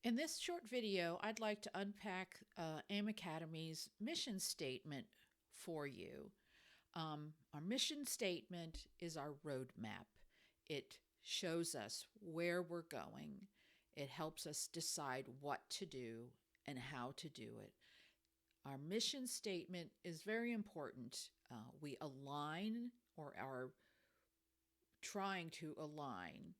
In this short video, I'd like to unpack AIM Academy's mission statement for you. Our mission statement is our roadmap. It shows us where we're going. It helps us decide what to do and how to do it. Our mission statement is very important. We align or are trying to align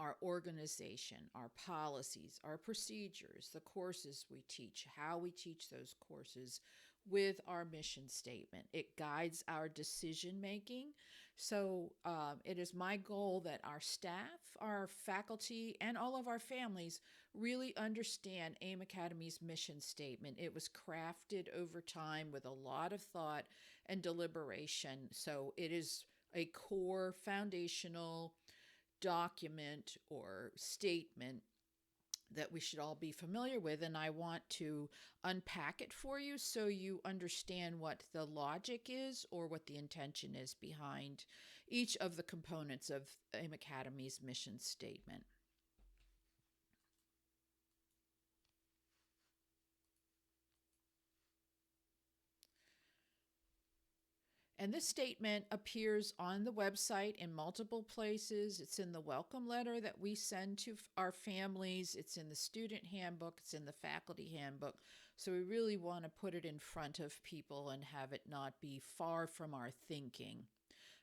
our organization, our policies, our procedures, the courses we teach, how we teach those courses with our mission statement. It guides our decision making. So it is my goal that our staff, our faculty, and all of our families really understand AIM Academy's mission statement. It was crafted over time with a lot of thought and deliberation. So it is a core foundational document or statement that we should all be familiar with, and I want to unpack it for you so you understand what the logic is or what the intention is behind each of the components of AIM Academy's mission statement. And this statement appears on the website in multiple places. It's in the welcome letter that we send to our families. It's in the student handbook. It's in the faculty handbook. So we really want to put it in front of people and have it not be far from our thinking.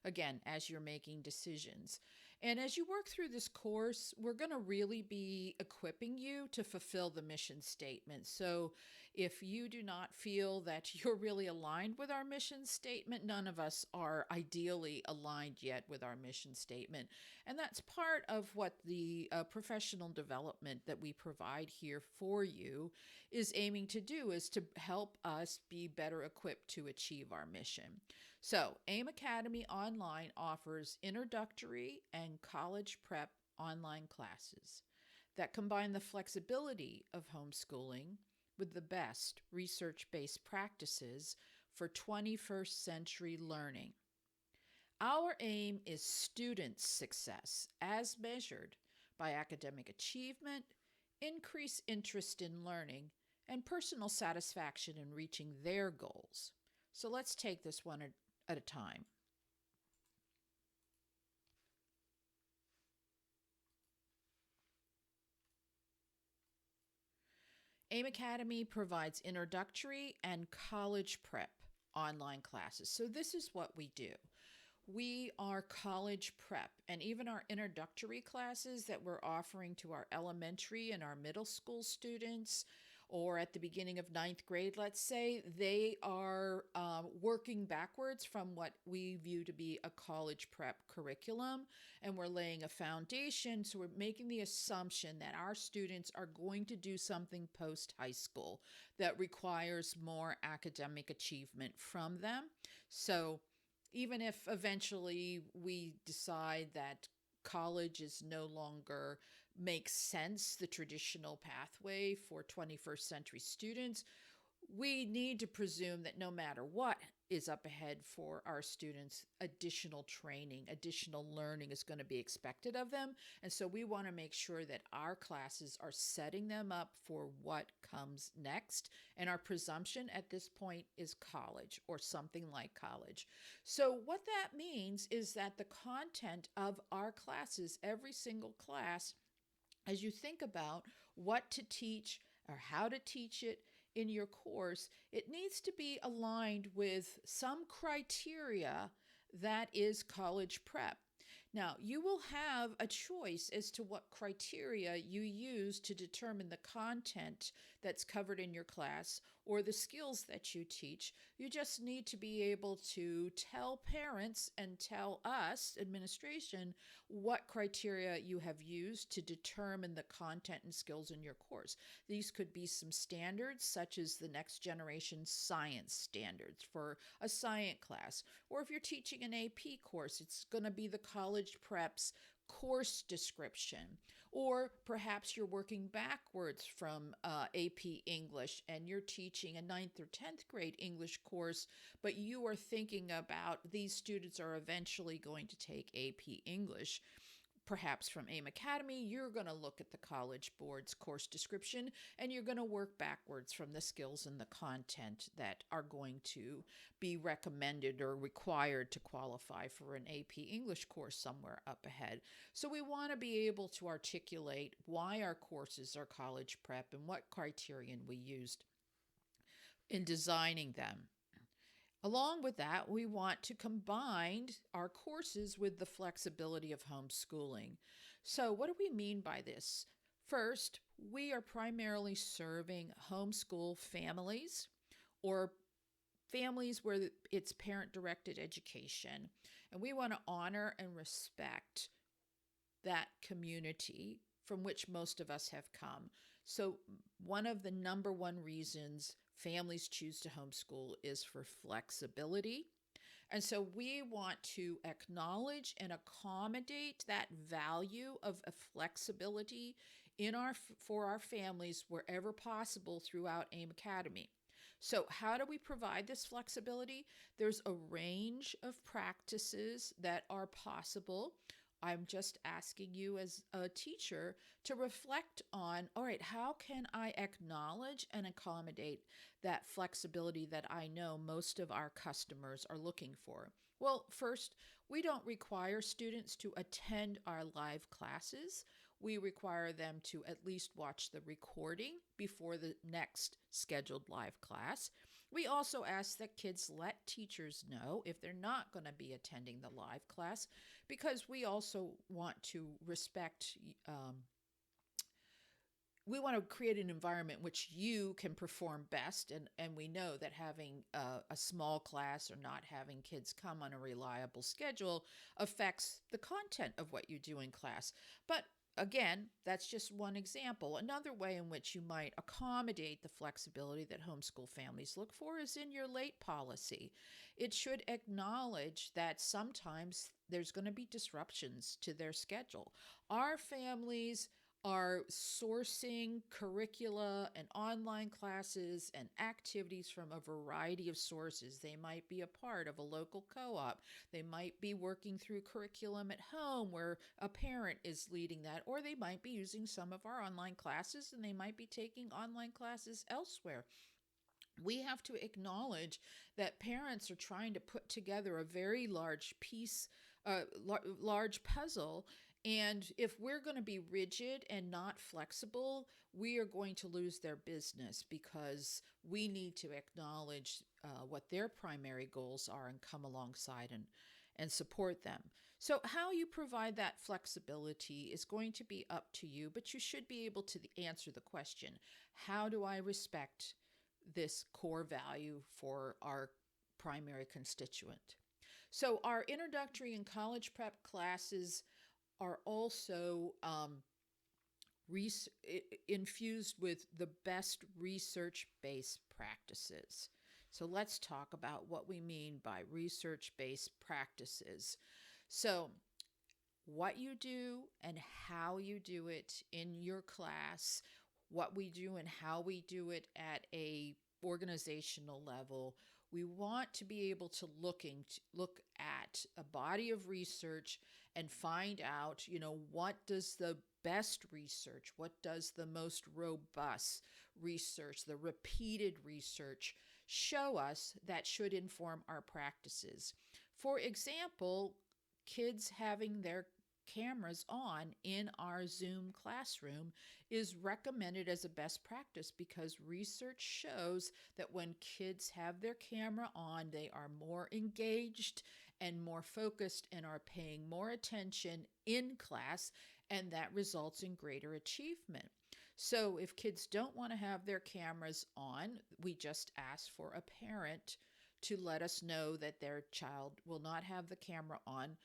Again, as you're making decisions. And as you work through this course, we're going to really be equipping you to fulfill the mission statement. So if you do not feel that you're really aligned with our mission statement, none of us are ideally aligned yet with our mission statement. And that's part of what the professional development that we provide here for you is aiming to do, is to help us be better equipped to achieve our mission. So AIM Academy Online offers introductory and college prep online classes that combine the flexibility of homeschooling with the best research-based practices for 21st century learning. Our aim is student success as measured by academic achievement, increased interest in learning, and personal satisfaction in reaching their goals. So let's take this one at a time. AIM Academy provides introductory and college prep online classes. So this is what we do. We are college prep, and even our introductory classes that we're offering to our elementary and our middle school students, or at the beginning of 9th grade, let's say, they are working backwards from what we view to be a college prep curriculum, and we're laying a foundation. So we're making the assumption that our students are going to do something post-high school that requires more academic achievement from them. So even if eventually we decide that college is no longer makes sense, the traditional pathway for 21st century students, we need to presume that no matter what is up ahead for our students, additional training, additional learning is going to be expected of them. And so we want to make sure that our classes are setting them up for what comes next. And our presumption at this point is college or something like college. So what that means is that the content of our classes, every single class, as you think about what to teach or how to teach it in your course, it needs to be aligned with some criteria that is college prep. Now, you will have a choice as to what criteria you use to determine the content that's covered in your class or the skills that you teach. You just need to be able to tell parents and tell us, administration, what criteria you have used to determine the content and skills in your course. These could be some standards, such as the next generation science standards for a science class. Or if you're teaching an AP course, it's going to be the college prep's course description. Or perhaps you're working backwards from AP English and you're teaching a 9th or 10th grade English course, but you are thinking about these students are eventually going to take AP English. perhaps from AIM Academy, you're going to look at the College Board's course description and you're going to work backwards from the skills and the content that are going to be recommended or required to qualify for an AP English course somewhere up ahead. So we want to be able to articulate why our courses are college prep and what criterion we used in designing them. Along with that, we want to combine our courses with the flexibility of homeschooling. So, what do we mean by this? First, we are primarily serving homeschool families or families where it's parent directed education. And we want to honor and respect that community from which most of us have come. So, one of the number one reasons families choose to homeschool is for flexibility. And so we want to acknowledge and accommodate that value of a flexibility for our families wherever possible throughout AIM Academy. So how do we provide this flexibility? There's a range of practices that are possible. I'm just asking you as a teacher to reflect on, all right, how can I acknowledge and accommodate that flexibility that I know most of our customers are looking for? Well, first, we don't require students to attend our live classes. We require them to at least watch the recording before the next scheduled live class. We also ask that kids let teachers know if they're not going to be attending the live class, because we also want to respect, we want to create an environment in which you can perform best. And we know that having a small class or not having kids come on a reliable schedule affects the content of what you do in class. But again, that's just one example. Another way in which you might accommodate the flexibility that homeschool families look for is in your late policy. It should acknowledge that sometimes there's going to be disruptions to their schedule. Our families are sourcing curricula and online classes and activities from a variety of sources. They might be a part of a local co-op. They might be working through curriculum at home where a parent is leading that, or they might be using some of our online classes and they might be taking online classes elsewhere. We have to acknowledge that parents are trying to put together a very large piece, large puzzle. And if we're going to be rigid and not flexible, we are going to lose their business, because we need to acknowledge what their primary goals are and come alongside and support them. So how you provide that flexibility is going to be up to you, but you should be able to answer the question, how do I respect this core value for our primary constituent? So our introductory and college prep classes are also infused with the best research-based practices. So let's talk about what we mean by research-based practices. So what you do and how you do it in your class, what we do and how we do it at a organizational level. We want to be able to look at a body of research and find out, what does the best research, what does the most robust research, the repeated research show us that should inform our practices. For example, kids having their cameras on in our Zoom classroom is recommended as a best practice, because research shows that when kids have their camera on, they are more engaged and more focused and are paying more attention in class, and that results in greater achievement. So if kids don't want to have their cameras on, we just ask for a parent to let us know that their child will not have the camera on.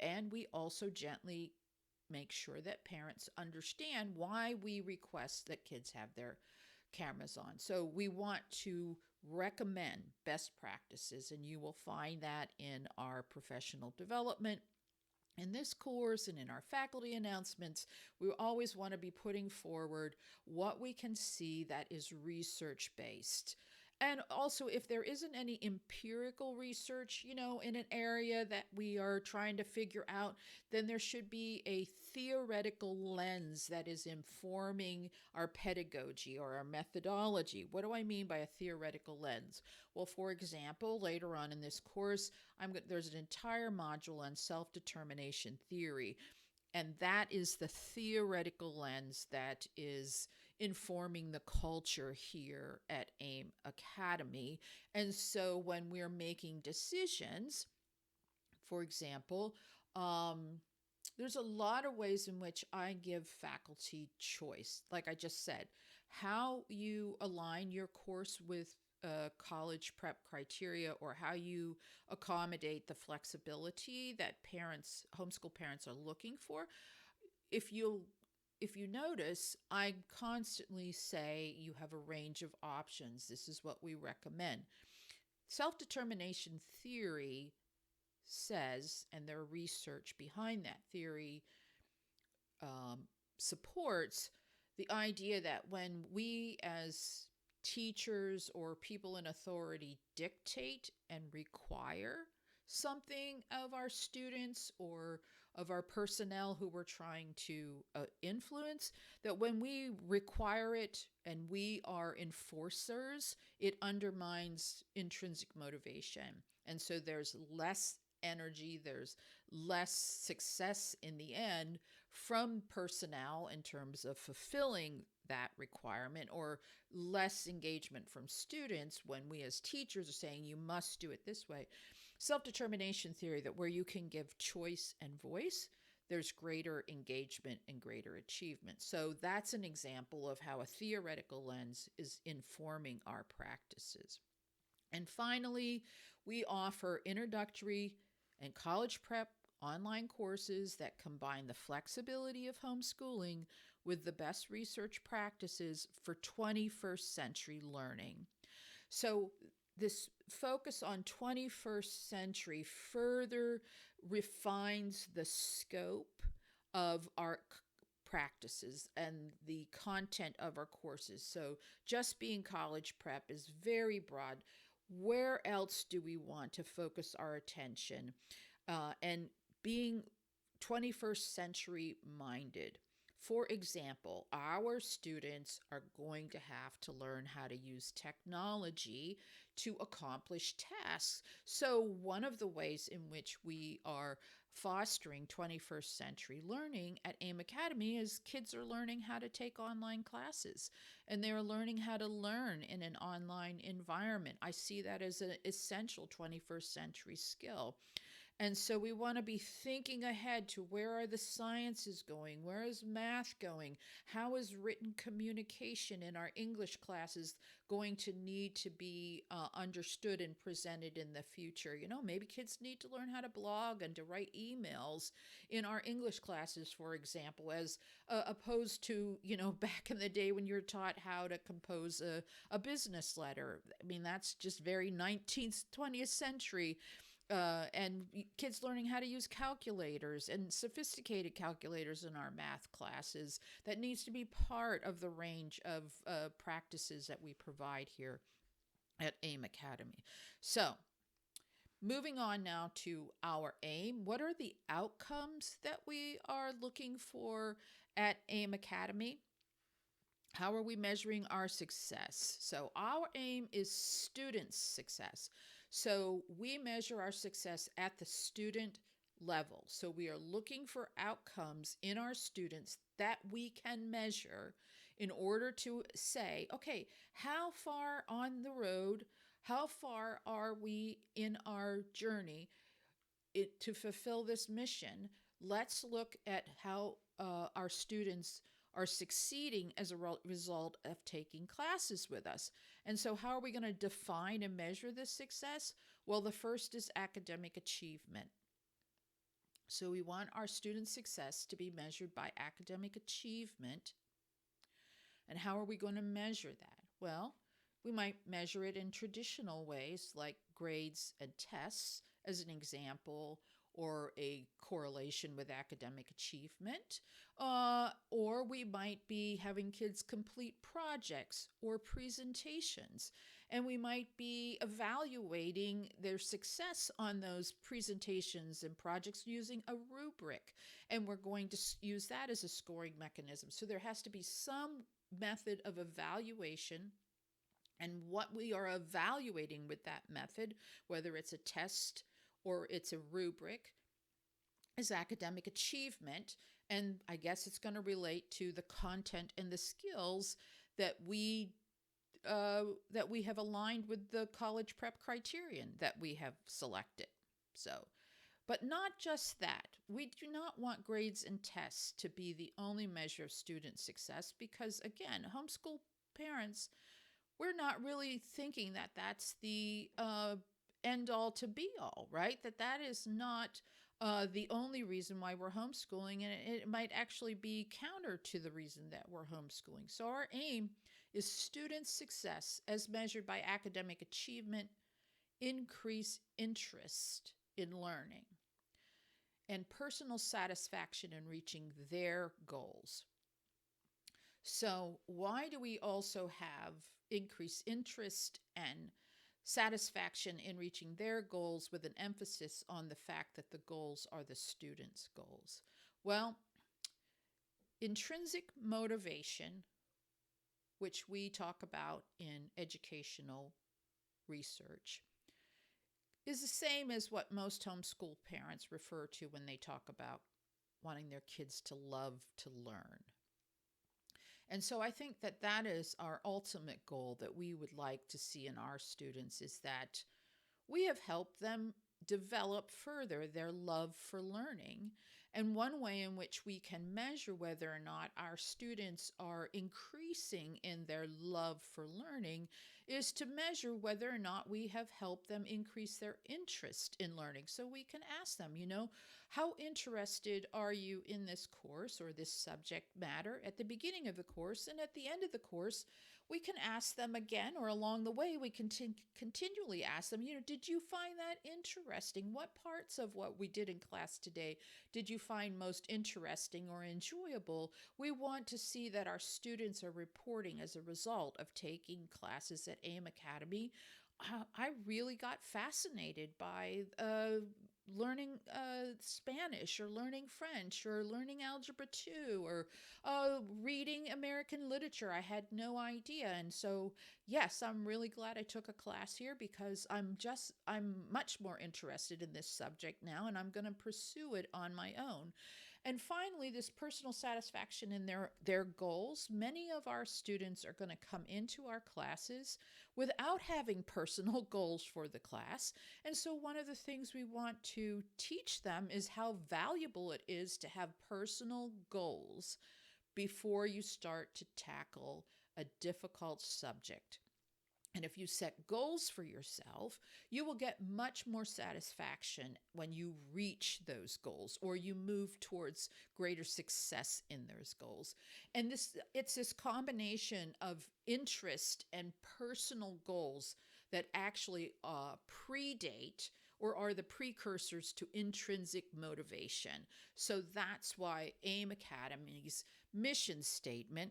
And we also gently make sure that parents understand why we request that kids have their cameras on. So we want to recommend best practices, and you will find that in our professional development. In this course and in our faculty announcements, we always want to be putting forward what we can see that is research-based. And also, if there isn't any empirical research, in an area that we are trying to figure out, then there should be a theoretical lens that is informing our pedagogy or our methodology. What do I mean by a theoretical lens? Well, for example, later on in this course, there's an entire module on self-determination theory, and that is the theoretical lens that is informing the culture here at AIM Academy. And so when we're making decisions, for example, there's a lot of ways in which I give faculty choice. Like I just said, how you align your course with college prep criteria, or how you accommodate the flexibility that homeschool parents are looking for. If you notice, I constantly say you have a range of options. This is what we recommend. Self-determination theory says, and their research behind that theory um, supports the idea that when we as teachers or people in authority dictate and require something of our students or of our personnel who we're trying to influence, that when we require it and we are enforcers, it undermines intrinsic motivation. And so there's less energy, there's less success in the end from personnel in terms of fulfilling that requirement, or less engagement from students when we as teachers are saying you must do it this way. Self-determination theory, that where you can give choice and voice, there's greater engagement and greater achievement. So that's an example of how a theoretical lens is informing our practices. And finally, we offer introductory and college prep online courses that combine the flexibility of homeschooling with the best research practices for 21st century learning. So this focus on 21st century further refines the scope of our practices and the content of our courses. So just being college prep is very broad. Where else do we want to focus our attention? And being 21st century minded. For example, our students are going to have to learn how to use technology to accomplish tasks. So one of the ways in which we are fostering 21st century learning at AIM Academy is kids are learning how to take online classes, and they're learning how to learn in an online environment. I see that as an essential 21st century skill. And so we want to be thinking ahead to where are the sciences going? Where is math going? How is written communication in our English classes going to need to be understood and presented in the future? Maybe kids need to learn how to blog and to write emails in our English classes, for example, as opposed to, back in the day when you're taught how to compose a business letter. I mean, that's just very 19th, 20th century. And kids learning how to use calculators and sophisticated calculators in our math classes. That needs to be part of the range of practices that we provide here at AIM Academy. So moving on now to our aim. What are the outcomes that we are looking for at AIM Academy? How are we measuring our success? So our aim is students' success. So we measure our success at the student level. So we are looking for outcomes in our students that we can measure in order to say, okay, how far on the road, how far are we in our journey to fulfill this mission? Let's look at how our students are succeeding as a result of taking classes with us. And so how are we going to define and measure this success? Well, the first is academic achievement. So we want our student success to be measured by academic achievement. And how are we going to measure that? Well, we might measure it in traditional ways like grades and tests as an example, or a correlation with academic achievement, or or we might be having kids complete projects or presentations, and we might be evaluating their success on those presentations and projects using a rubric, and we're going to use that as a scoring mechanism. So there has to be some method of evaluation, and what we are evaluating with that method, whether it's a test or it's a rubric, is academic achievement. And I guess it's going to relate to the content and the skills that we have aligned with the college prep criterion that we have selected. So, but not just that. We do not want grades and tests to be the only measure of student success, because again, homeschool parents, we're not really thinking that that's the end all to be all, right? That is not the only reason why we're homeschooling, and it might actually be counter to the reason that we're homeschooling. So our aim is student success as measured by academic achievement, increase interest in learning, and personal satisfaction in reaching their goals. So why do we also have increased interest and satisfaction in reaching their goals, with an emphasis on the fact that the goals are the students' goals? Well, intrinsic motivation, which we talk about in educational research, is the same as what most homeschool parents refer to when they talk about wanting their kids to love to learn. And so I think that that is our ultimate goal that we would like to see in our students, is that we have helped them develop further their love for learning. And one way in which we can measure whether or not our students are increasing in their love for learning is to measure whether or not we have helped them increase their interest in learning. So we can ask them, how interested are you in this course or this subject matter at the beginning of the course, and at the end of the course, we can ask them again, or along the way, we can continually ask them, did you find that interesting? What parts of what we did in class today did you find most interesting or enjoyable? We want to see that our students are reporting as a result of taking classes at AIM Academy. I really got fascinated by learning Spanish, or learning French, or learning Algebra 2, or reading American literature. I had no idea. And so, yes, I'm really glad I took a class here, because I'm much more interested in this subject now, and I'm going to pursue it on my own. And finally, this personal satisfaction in their goals. Many of our students are going to come into our classes without having personal goals for the class. And so one of the things we want to teach them is how valuable it is to have personal goals before you start to tackle a difficult subject. And if you set goals for yourself, you will get much more satisfaction when you reach those goals, or you move towards greater success in those goals. And it's this combination of interest and personal goals that actually predate or are the precursors to intrinsic motivation. So that's why AIM Academy's mission statement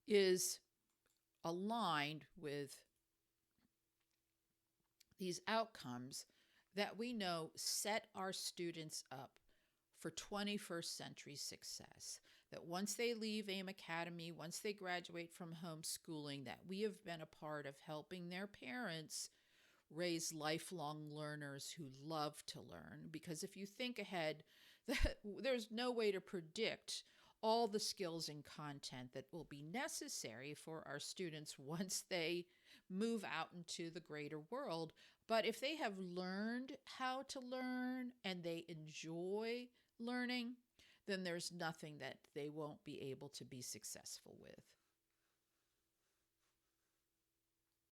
is aligned with these outcomes that we know set our students up for 21st century success. That once they leave AIM Academy, once they graduate from homeschooling, that we have been a part of helping their parents raise lifelong learners who love to learn. Because if you think ahead, there's no way to predict all the skills and content that will be necessary for our students once they move out into the greater world. But if they have learned how to learn and they enjoy learning, then there's nothing that they won't be able to be successful with.